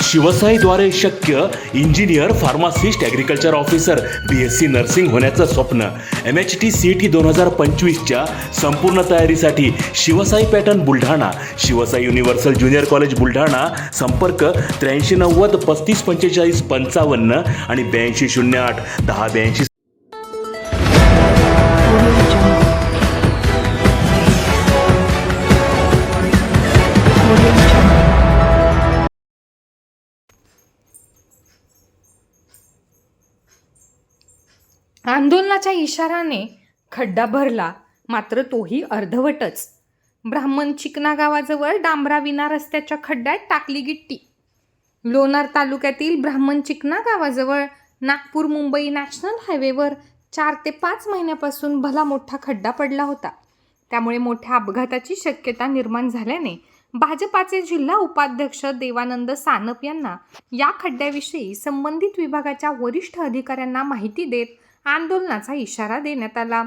शिवसाईद्वारे शक्य engineer, pharmacist, agriculture officer, BSc nursing होण्याचं स्वप्न. MHT CET 2025च्या संपूर्ण तयारीसाठी Shivsai pattern Buldhana, Shivsai universal junior college Buldhana. संपर्क 8390 3545 55 आणि 8208 1082. आंदोलनाच्या इशाराने खड्डा भरला, मात्र तोही अर्धवटच. ब्राह्मण चिकना गावाजवळ डांबराविना रस्त्याच्या खड्ड्यात टाकली गिट्टी. लोणार तालुक्यातील ब्राह्मण चिकना गावाजवळ नागपूर मुंबई नॅशनल हायवेवर 4 ते 5 महिन्यापासून भला मोठा खड्डा पडला होता. त्यामुळे मोठ्या अपघाताची शक्यता निर्माण झाल्याने भाजपाचे जिल्हा उपाध्यक्ष देवानंद सानप यांना या खड्ड्याविषयी संबंधित विभागाच्या वरिष्ठ अधिकाऱ्यांना माहिती देत आंदोलनाचा इशारा देण्यात आला.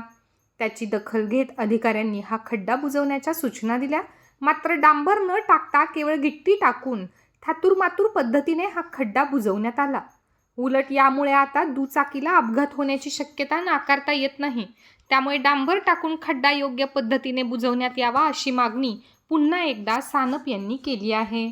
त्याची दखल घेत अधिकाऱ्यांनी हा खड्डा बुजवण्याच्या सूचना दिल्या. मात्र डांबर न टाकता केवळ गिट्टी टाकून थातूरमातूर पद्धतीने हा खड्डा बुजवण्यात आला. उलट यामुळे आता दुचाकीला अपघात होण्याची शक्यता नाकारता येत नाही. त्यामुळे डांबर टाकून खड्डा योग्य पद्धतीने बुजवण्यात यावा अशी मागणी पुन्हा एकदा सानप यांनी केली आहे.